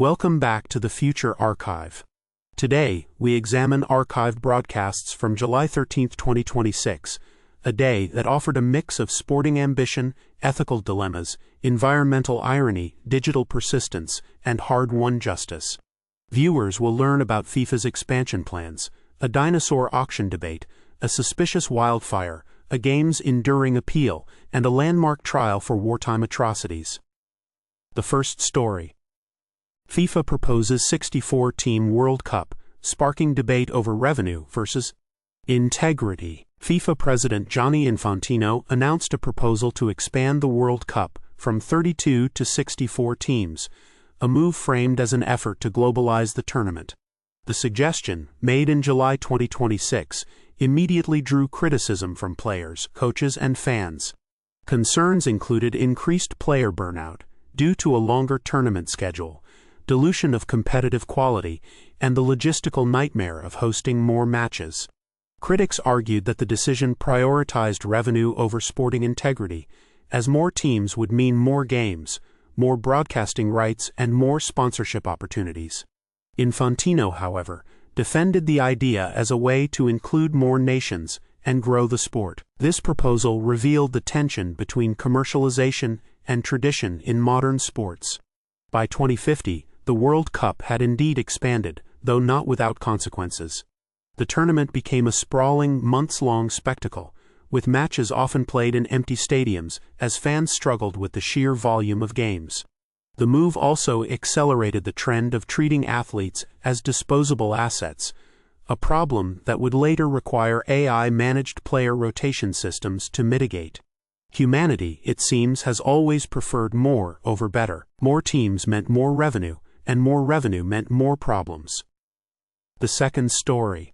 Welcome back to the Future Archive. Today, we examine archived broadcasts from July 13, 2026, a day that offered a mix of sporting ambition, ethical dilemmas, environmental irony, digital persistence, and hard-won justice. Viewers will learn about FIFA's expansion plans, a dinosaur auction debate, a suspicious wildfire, a game's enduring appeal, and a landmark trial for wartime atrocities. The first story. FIFA proposes 64-team World Cup, sparking debate over revenue versus integrity. FIFA President Gianni Infantino announced a proposal to expand the World Cup from 32 to 64 teams, a move framed as an effort to globalize the tournament. The suggestion, made in July 2026, immediately drew criticism from players, coaches, and fans. Concerns included increased player burnout due to a longer tournament schedule, dilution of competitive quality, and the logistical nightmare of hosting more matches. Critics argued that the decision prioritized revenue over sporting integrity, as more teams would mean more games, more broadcasting rights, and more sponsorship opportunities. Infantino, however, defended the idea as a way to include more nations and grow the sport. This proposal revealed the tension between commercialization and tradition in modern sports. By 2050, the World Cup had indeed expanded, though not without consequences. The tournament became a sprawling, months-long spectacle, with matches often played in empty stadiums as fans struggled with the sheer volume of games. The move also accelerated the trend of treating athletes as disposable assets, a problem that would later require AI-managed player rotation systems to mitigate. Humanity, it seems, has always preferred more over better. More teams meant more revenue, and more revenue meant more problems. The second story.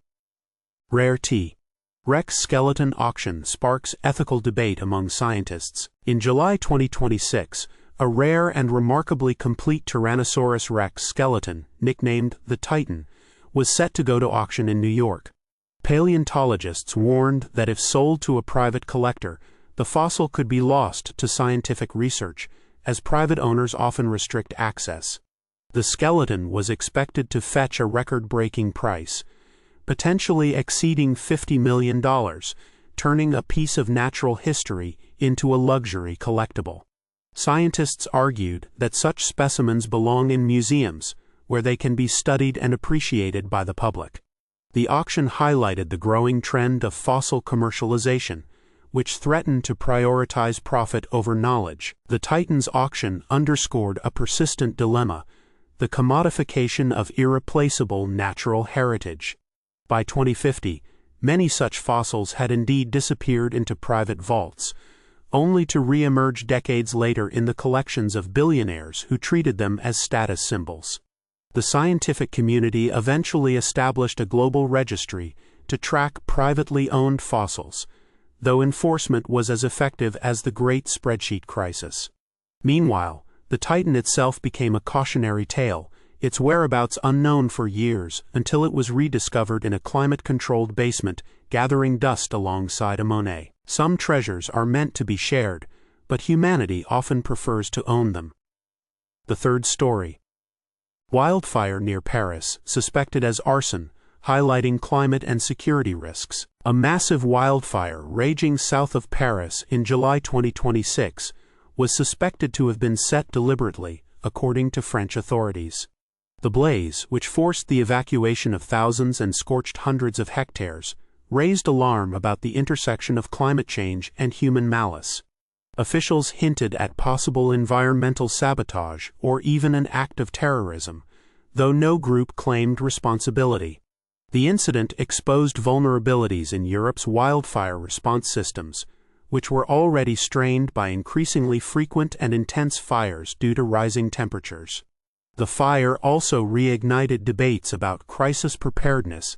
Rarity. Rex skeleton auction sparks ethical debate among scientists. In July 2026, a rare and remarkably complete Tyrannosaurus Rex skeleton, nicknamed the Titan, was set to go to auction in New York. Paleontologists warned that if sold to a private collector, the fossil could be lost to scientific research, as private owners often restrict access. The skeleton was expected to fetch a record-breaking price, potentially exceeding $50 million, turning a piece of natural history into a luxury collectible. Scientists argued that such specimens belong in museums, where they can be studied and appreciated by the public. The auction highlighted the growing trend of fossil commercialization, which threatened to prioritize profit over knowledge. The Titan's auction underscored a persistent dilemma: the commodification of irreplaceable natural heritage. By 2050, many such fossils had indeed disappeared into private vaults, only to re-emerge decades later in the collections of billionaires who treated them as status symbols. The scientific community eventually established a global registry to track privately owned fossils, though enforcement was as effective as the Great Spreadsheet Crisis. Meanwhile, the Titan itself became a cautionary tale, its whereabouts unknown for years until it was rediscovered in a climate-controlled basement, gathering dust alongside a Monet. Some treasures are meant to be shared, but humanity often prefers to own them. The third story. Wildfire near Paris, suspected as arson, highlighting climate and security risks. A massive wildfire raging south of Paris in July 2026 was suspected to have been set deliberately, according to French authorities. The blaze, which forced the evacuation of thousands and scorched hundreds of hectares, raised alarm about the intersection of climate change and human malice. Officials hinted at possible environmental sabotage or even an act of terrorism, though no group claimed responsibility. The incident exposed vulnerabilities in Europe's wildfire response systems, which were already strained by increasingly frequent and intense fires due to rising temperatures. The fire also reignited debates about crisis preparedness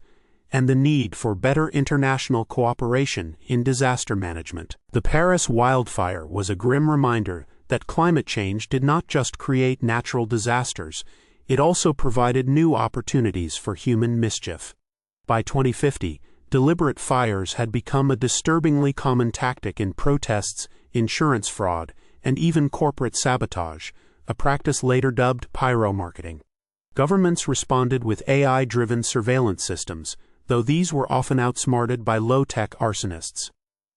and the need for better international cooperation in disaster management. The Paris wildfire was a grim reminder that climate change did not just create natural disasters, it also provided new opportunities for human mischief. By 2050, deliberate fires had become a disturbingly common tactic in protests, insurance fraud, and even corporate sabotage, a practice later dubbed pyromarketing. Governments responded with AI-driven surveillance systems, though these were often outsmarted by low-tech arsonists.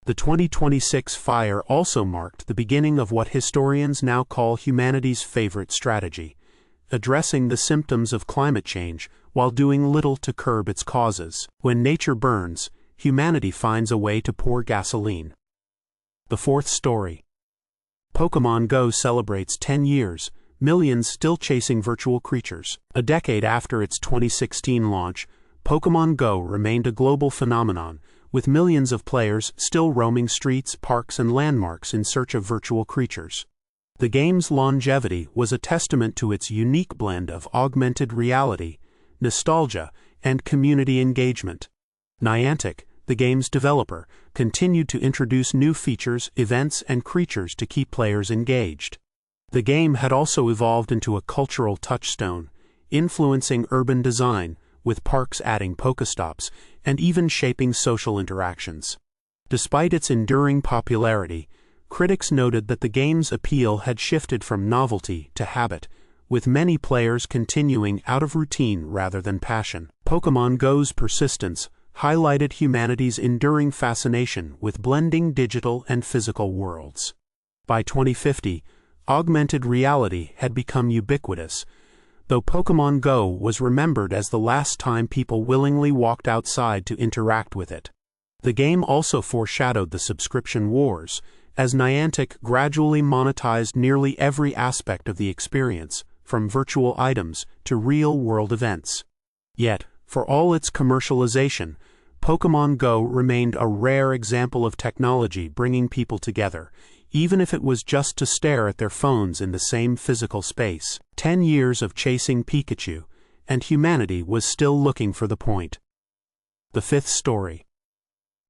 The 2026 fire also marked the beginning of what historians now call humanity's favorite strategy, addressing the symptoms of climate change while doing little to curb its causes. When nature burns, humanity finds a way to pour gasoline. The fourth story. Pokémon Go celebrates 10 years, millions still chasing virtual creatures. A decade after its 2016 launch, Pokémon Go remained a global phenomenon, with millions of players still roaming streets, parks, and landmarks in search of virtual creatures. The game's longevity was a testament to its unique blend of augmented reality, nostalgia, and community engagement. Niantic, the game's developer, continued to introduce new features, events, and creatures to keep players engaged. The game had also evolved into a cultural touchstone, influencing urban design, with parks adding Pokestops, and even shaping social interactions. Despite its enduring popularity, critics noted that the game's appeal had shifted from novelty to habit, with many players continuing out of routine rather than passion. Pokémon Go's persistence highlighted humanity's enduring fascination with blending digital and physical worlds. By 2050, augmented reality had become ubiquitous, though Pokémon Go was remembered as the last time people willingly walked outside to interact with it. The game also foreshadowed the subscription wars, as Niantic gradually monetized nearly every aspect of the experience, from virtual items to real-world events. Yet, for all its commercialization, Pokémon Go remained a rare example of technology bringing people together, even if it was just to stare at their phones in the same physical space. 10 years of chasing Pikachu, and humanity was still looking for the point. The fifth story.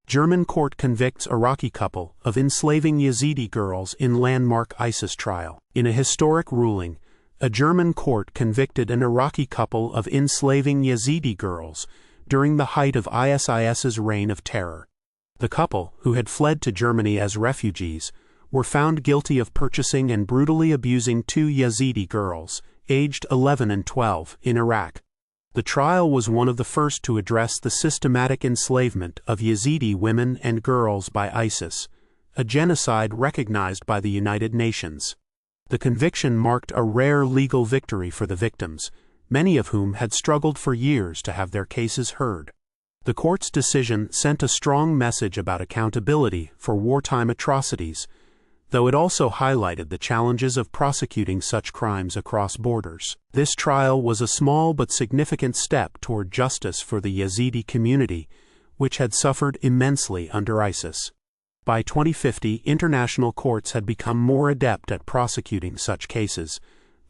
German court convicts Iraqi couple of enslaving Yazidi girls in landmark ISIS trial. In a historic ruling, a German court convicted an Iraqi couple of enslaving Yazidi girls during the height of ISIS's reign of terror. The couple, who had fled to Germany as refugees, were found guilty of purchasing and brutally abusing two Yazidi girls, aged 11 and 12, in Iraq. The trial was one of the first to address the systematic enslavement of Yazidi women and girls by ISIS, a genocide recognized by the United Nations. The conviction marked a rare legal victory for the victims, many of whom had struggled for years to have their cases heard. The court's decision sent a strong message about accountability for wartime atrocities, though it also highlighted the challenges of prosecuting such crimes across borders. This trial was a small but significant step toward justice for the Yazidi community, which had suffered immensely under ISIS. By 2050, international courts had become more adept at prosecuting such cases,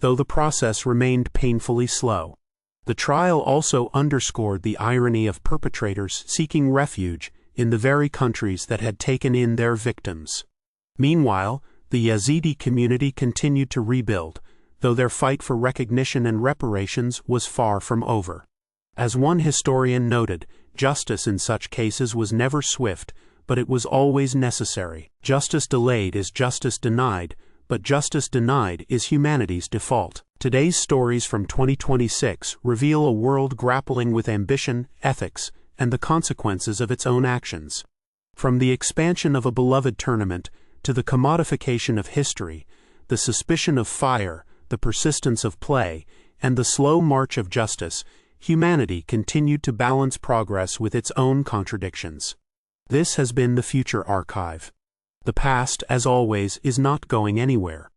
though the process remained painfully slow. The trial also underscored the irony of perpetrators seeking refuge in the very countries that had taken in their victims. Meanwhile, the Yazidi community continued to rebuild, though their fight for recognition and reparations was far from over. As one historian noted, justice in such cases was never swift, but it was always necessary. Justice delayed is justice denied, but justice denied is humanity's default. Today's stories from 2026 reveal a world grappling with ambition, ethics, and the consequences of its own actions. From the expansion of a beloved tournament to the commodification of history, the suspicion of fire, the persistence of play, and the slow march of justice, humanity continued to balance progress with its own contradictions. This has been the Future Archive. The past, as always, is not going anywhere,